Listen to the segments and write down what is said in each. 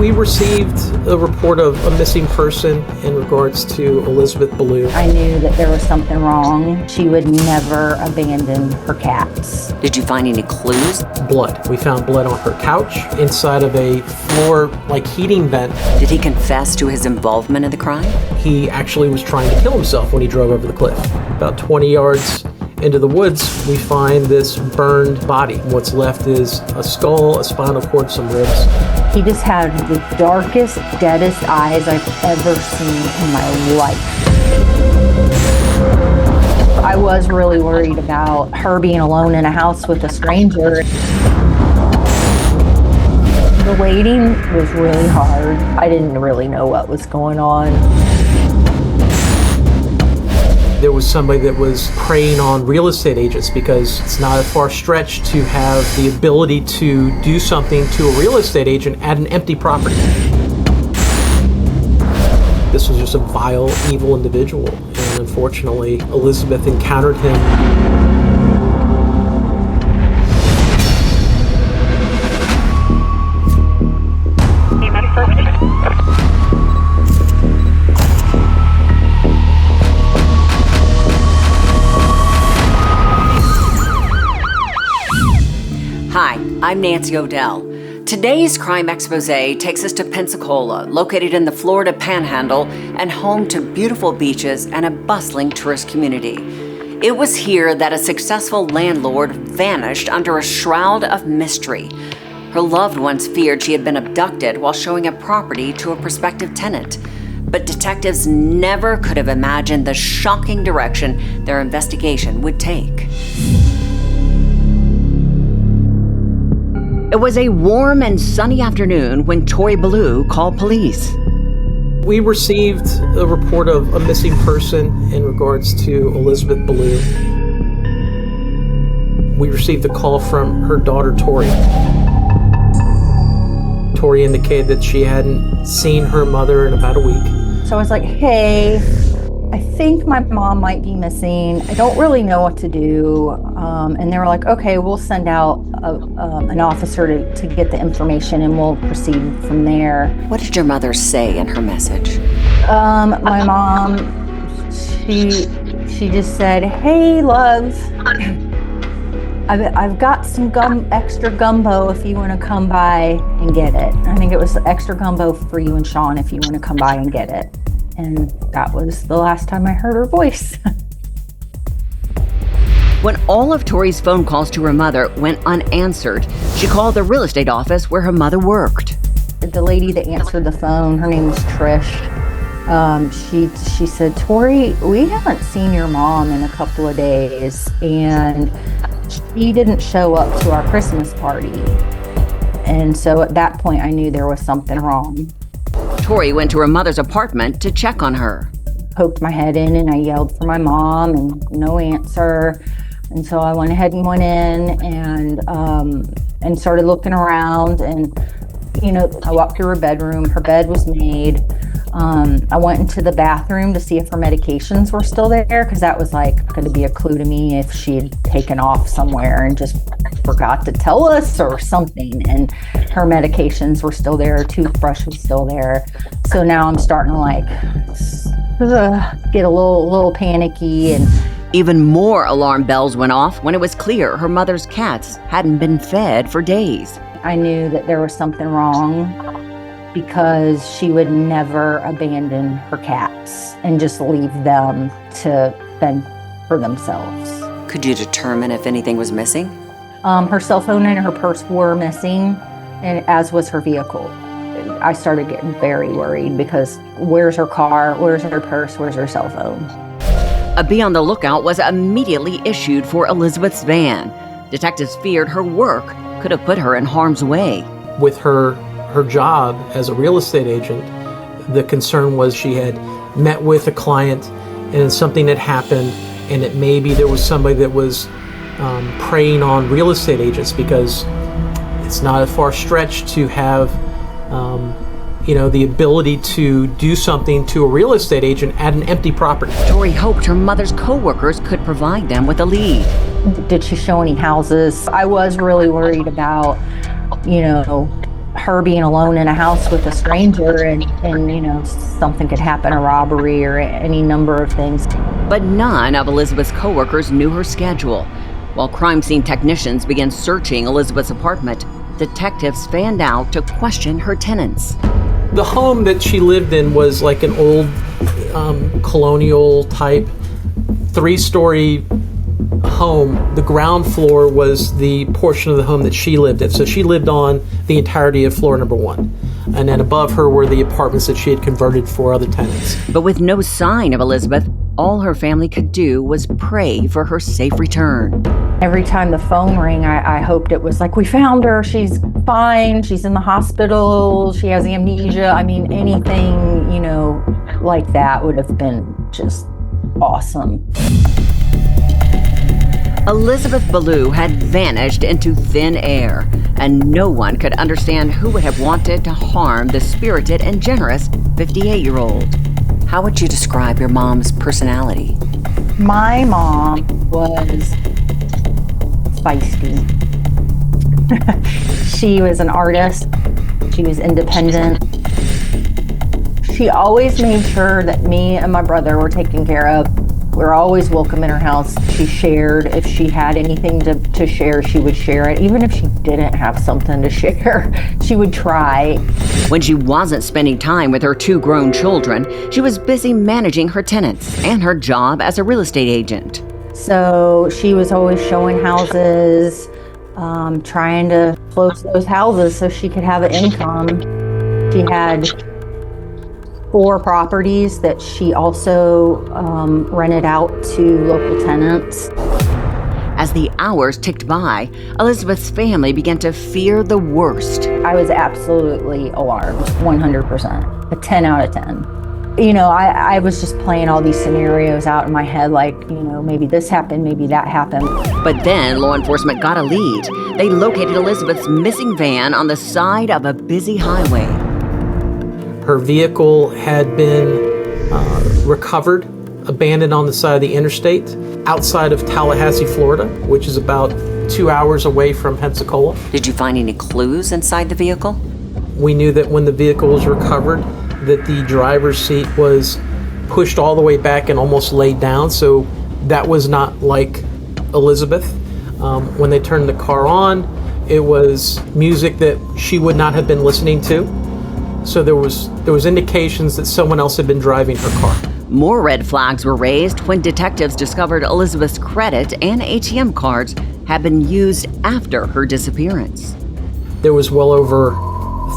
We received a report of a missing person in regards to Elizabeth Boliew. I knew that there was something wrong. She would never abandon her cats. Did you find any clues? Blood. We found blood on her couch, inside of a floor-like heating vent. Did he confess to his involvement in the crime? He actually was trying to kill himself when he drove over the cliff. About 20 yards into the woods, we find this burned body. What's left is a skull, a spinal cord, some ribs. He just had the darkest, deadest eyes I've ever seen in my life. I was really worried about her being alone in a house with a stranger. The waiting was really hard. I didn't really know what was going on. There was somebody that was preying on real estate agents because it's not a far stretch to have the ability to do something to a real estate agent at an empty property. This was just a vile, evil individual, and unfortunately, Elizabeth encountered him. Hi, I'm Nancy O'Dell. Today's crime expose takes us to Pensacola, located in the Florida Panhandle and home to beautiful beaches and a bustling tourist community. It was here that a successful landlord vanished under a shroud of mystery. Her loved ones feared she had been abducted while showing a property to a prospective tenant. But detectives never could have imagined the shocking direction their investigation would take. It was a warm and sunny afternoon when Tori Boliew called police. We received a report of a missing person in regards to Elizabeth Boliew. We received a call from her daughter, Tori. Tori indicated that she hadn't seen her mother in about a week. So I was like, hey, I think my mom might be missing. I don't really know what to do. And they were like, okay, we'll send out an officer to get the information and we'll proceed from there. What did your mother say in her message? My mom, she just said, hey, love, I've got some extra gumbo if you want to come by and get it. I think it was extra gumbo for you and Sean if you want to come by and get it. And that was the last time I heard her voice. When all of Tori's phone calls to her mother went unanswered, she called the real estate office where her mother worked. The lady that answered the phone, her name was Trish. She said, Tori, we haven't seen your mom in a couple of days, and she didn't show up to our Christmas party. And so at that point, I knew there was something wrong. Tori went to her mother's apartment to check on her. Poked my head in and I yelled for my mom and no answer. And so I went ahead and went in and started looking around, and I walked through her bedroom. Her bed was made. I went into the bathroom to see if her medications were still there, because that was like going to be a clue to me if she had taken off somewhere and just forgot to tell us or something. And her medications were still there. Her toothbrush was still there. So now I'm starting to get a little panicky. And even more alarm bells went off when it was clear her mother's cats hadn't been fed for days. I knew that there was something wrong, because she would never abandon her cats and just leave them to fend for themselves. Could you determine if anything was missing? Her cell phone and her purse were missing, and as was her vehicle. I started getting very worried because where's her car? Where's her purse? Where's her cell phone? A be on the lookout was immediately issued for Elizabeth's van. Detectives feared her work could have put her in harm's way. With her job as a real estate agent, the concern was she had met with a client and something had happened, and that maybe there was somebody that was preying on real estate agents, because it's not a far stretch to have the ability to do something to a real estate agent at an empty property. Tori hoped her mother's co-workers could provide them with a lead. Did she show any houses? I was really worried about, her being alone in a house with a stranger, and something could happen, a robbery or any number of things. But none of Elizabeth's coworkers knew her schedule. While crime scene technicians began searching Elizabeth's apartment, detectives fanned out to question her tenants. The home that she lived in was like an old colonial type 3-story home. The ground floor was the portion of the home that she lived in. So she lived on the entirety of floor number 1. And then above her were the apartments that she had converted for other tenants. But with no sign of Elizabeth, all her family could do was pray for her safe return. Every time the phone rang, I hoped it was like, we found her, she's fine, she's in the hospital, she has amnesia. I mean, anything, like that would have been just awesome. Elizabeth Boliew had vanished into thin air, and no one could understand who would have wanted to harm the spirited and generous 58-year-old. How would you describe your mom's personality? My mom was feisty. She was an artist. She was independent. She always made sure that me and my brother were taken care of. We were always welcome in her house. She shared. If she had anything to share, she would share it. Even if she didn't have something to share, she would try. When she wasn't spending time with her 2 grown children, she was busy managing her tenants and her job as a real estate agent. So she was always showing houses, trying to close those houses so she could have an income. She had 4 properties that she also rented out to local tenants. As the hours ticked by, Elizabeth's family began to fear the worst. I was absolutely alarmed, 100%, a 10 out of 10. I was just playing all these scenarios out in my head, like, maybe this happened, maybe that happened. But then law enforcement got a lead. They located Elizabeth's missing van on the side of a busy highway. Her vehicle had been recovered, abandoned on the side of the interstate outside of Tallahassee, Florida, which is about 2 hours away from Pensacola. Did you find any clues inside the vehicle? We knew that when the vehicle was recovered, that the driver's seat was pushed all the way back and almost laid down, so that was not like Elizabeth. When they turned the car on, it was music that she would not have been listening to. So there was indications that someone else had been driving her car. More red flags were raised when detectives discovered Elizabeth's credit and ATM cards had been used after her disappearance. There was well over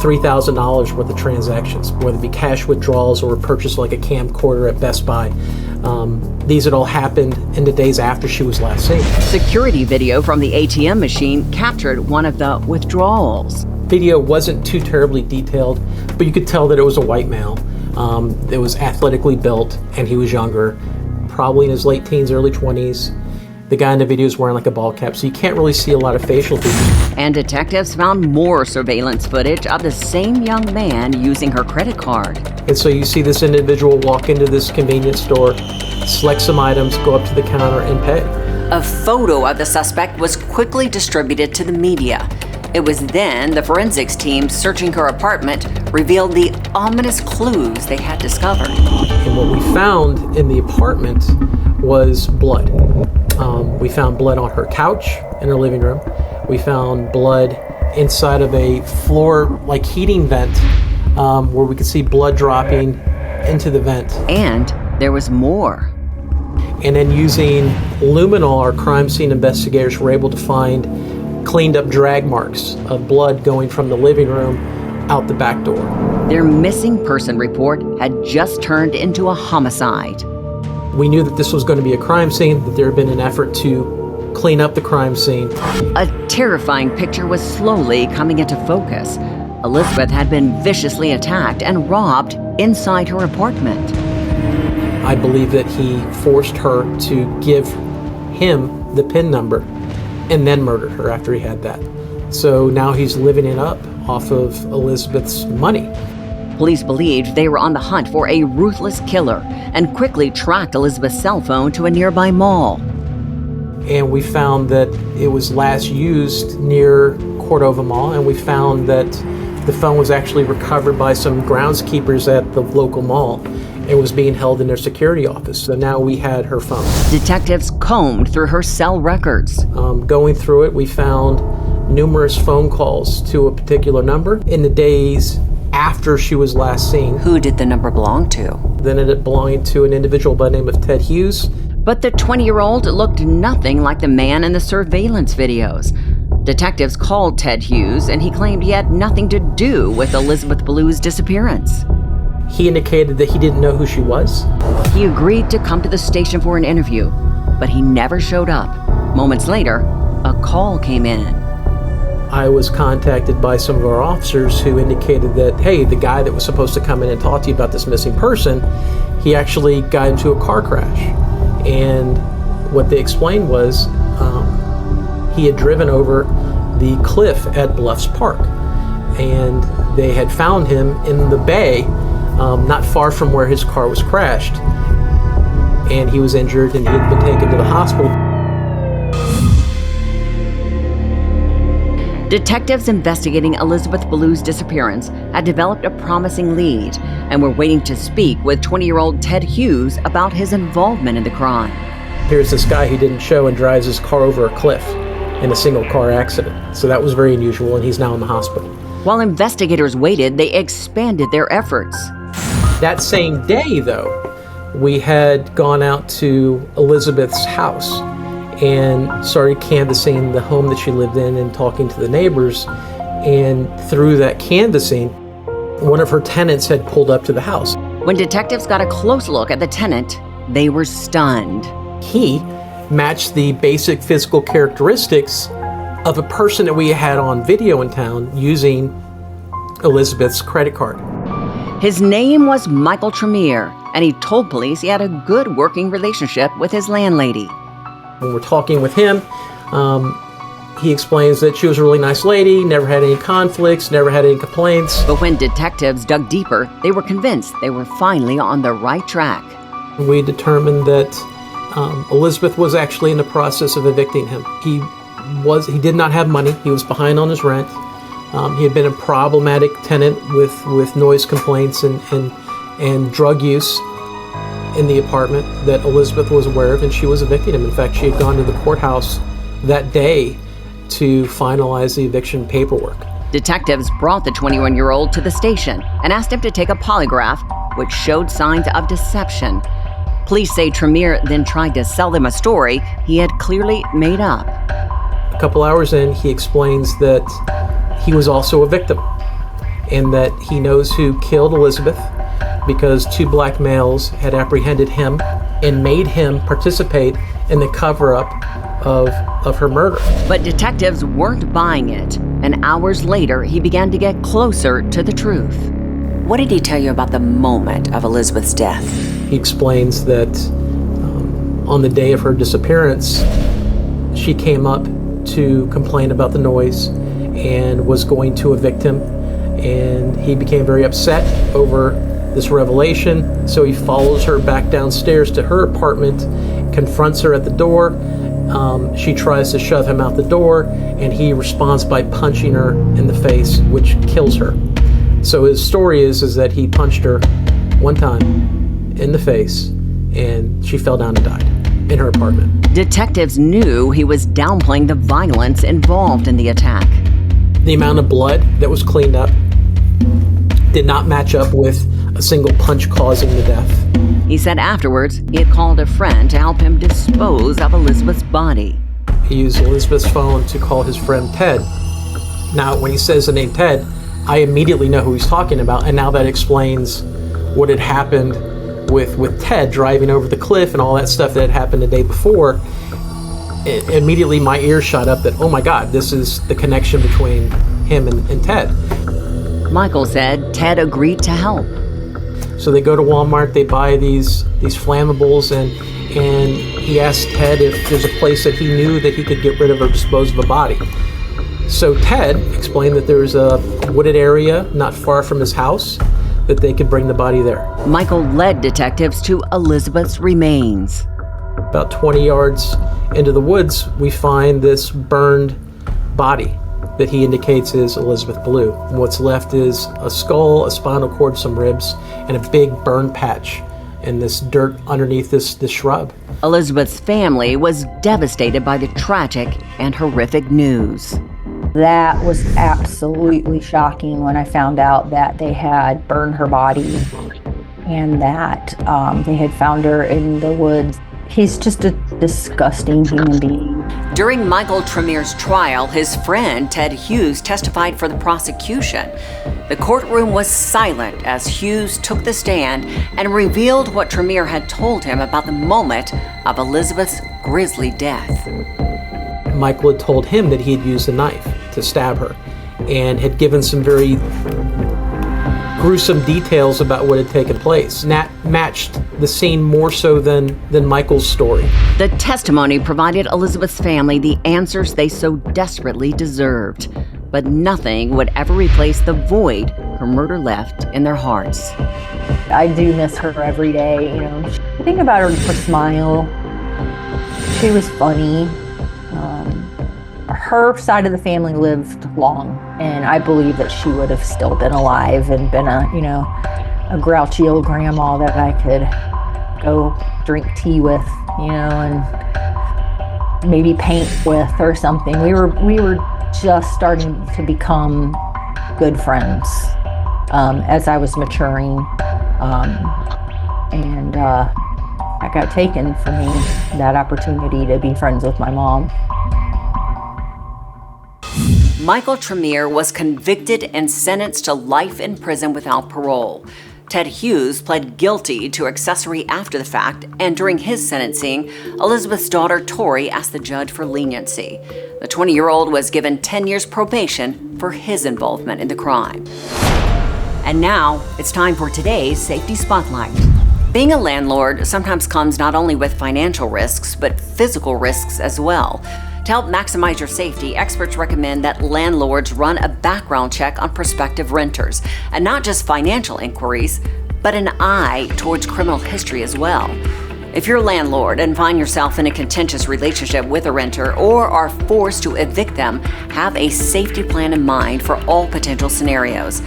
$3,000 worth of transactions, whether it be cash withdrawals or a purchase like a camcorder at Best Buy. These had all happened in the days after she was last seen. Security video from the ATM machine captured one of the withdrawals. Video wasn't too terribly detailed, but you could tell that it was a white male. It was athletically built, and he was younger, probably in his late teens, early 20s. The guy in the video is wearing like a ball cap, so you can't really see a lot of facial features. And detectives found more surveillance footage of the same young man using her credit card. And so you see this individual walk into this convenience store, select some items, go up to the counter, and pay. A photo of the suspect was quickly distributed to the media. It was then the forensics team searching her apartment revealed the ominous clues they had discovered. And what we found in the apartment was blood. We found blood on her couch in her living room. We found blood inside of a floor like heating vent where we could see blood dropping into the vent. And there was more. And then using luminol, our crime scene investigators were able to find cleaned up drag marks of blood going from the living room out the back door. Their missing person report had just turned into a homicide. We knew that this was going to be a crime scene, that there had been an effort to clean up the crime scene. A terrifying picture was slowly coming into focus. Elizabeth had been viciously attacked and robbed inside her apartment. I believe that he forced her to give him the PIN number and then murdered her after he had that. So now he's living it up off of Elizabeth's money. Police believed they were on the hunt for a ruthless killer and quickly tracked Elizabeth's cell phone to a nearby mall. And we found that it was last used near Cordova Mall, and we found that The phone was actually recovered by some groundskeepers at the local mall and was being held in their security office. So now we had her phone. Detectives combed through her cell records. Going through it, we found numerous phone calls to a particular number in the days after she was last seen. Who did the number belong to? Then it belonged to an individual by the name of Ted Hughes. But the 20-year-old looked nothing like the man in the surveillance videos. Detectives called Ted Hughes, and he claimed he had nothing to do with Elizabeth Bollew's disappearance. He indicated that he didn't know who she was. He agreed to come to the station for an interview, but he never showed up. Moments later, a call came in. I was contacted by some of our officers who indicated that, hey, the guy that was supposed to come in and talk to you about this missing person, he actually got into a car crash. And what they explained was he had driven over the cliff at Bluffs Park, and they had found him in the bay not far from where his car was crashed, and he was injured and he had been taken to the hospital. Detectives investigating Elizabeth Bollew's disappearance had developed a promising lead and were waiting to speak with 20-year-old Ted Hughes about his involvement in the crime. Here's this guy who didn't show and drives his car over a cliff in a single car accident. So that was very unusual, and he's now in the hospital. While investigators waited, they expanded their efforts. That same day, though, we had gone out to Elizabeth's house and started canvassing the home that she lived in and talking to the neighbors. And through that canvassing, one of her tenants had pulled up to the house. When detectives got a close look at the tenant, they were stunned. He matched the basic physical characteristics of a person that we had on video in town using Elizabeth's credit card. His name was Michael Tremere, and he told police he had a good working relationship with his landlady. When we're talking with him, he explains that she was a really nice lady, never had any conflicts, never had any complaints. But when detectives dug deeper, they were convinced they were finally on the right track. We determined that Elizabeth was actually in the process of evicting him. He did not have money. He was behind on his rent. He had been a problematic tenant with noise complaints and drug use in the apartment that Elizabeth was aware of, and she was evicting him. In fact, she had gone to the courthouse that day to finalize the eviction paperwork. Detectives brought the 21-year-old to the station and asked him to take a polygraph, which showed signs of deception. Police say Tremere then tried to sell them a story he had clearly made up. A couple hours in, he explains that he was also a victim and that he knows who killed Elizabeth because two black males had apprehended him and made him participate in the cover-up of her murder. But detectives weren't buying it, and hours later, he began to get closer to the truth. What did he tell you about the moment of Elizabeth's death? He explains that on the day of her disappearance, she came up to complain about the noise and was going to evict him, and he became very upset over this revelation, so he follows her back downstairs to her apartment, confronts her at the door. She tries to shove him out the door, and he responds by punching her in the face, which kills her. So his story is that he punched her one time in the face, and she fell down and died in her apartment. Detectives knew he was downplaying the violence involved in the attack. The amount of blood that was cleaned up did not match up with a single punch causing the death. He said afterwards he had called a friend to help him dispose of Elizabeth's body. He used Elizabeth's phone to call his friend Ted. Now, when he says the name Ted, I immediately know who he's talking about, and now that explains what had happened with Ted driving over the cliff and all that stuff that had happened the day before. Immediately my ears shot up that, oh my God, this is the connection between him and Ted. Michael said Ted agreed to help. So they go to Walmart, they buy these flammables, and he asked Ted if there's a place that he knew that he could get rid of or dispose of a body. So Ted explained that there's a wooded area not far from his house that they could bring the body there. Michael led detectives to Elizabeth's remains. About 20 yards into the woods, we find this burned body. that he indicates is Elizabeth Boliew. And what's left is a skull, a spinal cord, some ribs, and a big burn patch and this dirt underneath this shrub. Elizabeth's family was devastated by the tragic and horrific news. That was absolutely shocking when I found out that they had burned her body and that they had found her in the woods. He's just a disgusting human being. During Michael Tremeer's trial, his friend Ted Hughes testified for the prosecution. The courtroom was silent as Hughes took the stand and revealed what Tremeer had told him about the moment of Elizabeth's grisly death. Michael had told him that he had used a knife to stab her and had given some very gruesome details about what had taken place. And that matched the scene more so than Michael's story. The testimony provided Elizabeth's family the answers they so desperately deserved, but nothing would ever replace the void her murder left in their hearts. I do miss her every day. I think about her smile. She was funny. Her side of the family lived long, and I believe that she would have still been alive and been a grouchy old grandma that I could go drink tea with, and maybe paint with or something. We were just starting to become good friends as I was maturing, and that got taken from me, that opportunity to be friends with my mom. Michael Tremeer was convicted and sentenced to life in prison without parole. Ted Hughes pled guilty to accessory after the fact, and during his sentencing, Elizabeth's daughter Tori asked the judge for leniency. The 20-year-old was given 10 years probation for his involvement in the crime. And now, it's time for today's Safety Spotlight. Being a landlord sometimes comes not only with financial risks, but physical risks as well. To help maximize your safety, experts recommend that landlords run a background check on prospective renters, and not just financial inquiries, but an eye towards criminal history as well. If you're a landlord and find yourself in a contentious relationship with a renter or are forced to evict them, have a safety plan in mind for all potential scenarios.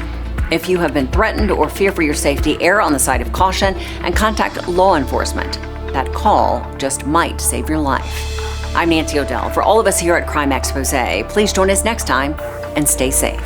If you have been threatened or fear for your safety, err on the side of caution and contact law enforcement. That call just might save your life. I'm Nancy O'Dell. For all of us here at Crime Exposé, please join us next time and stay safe.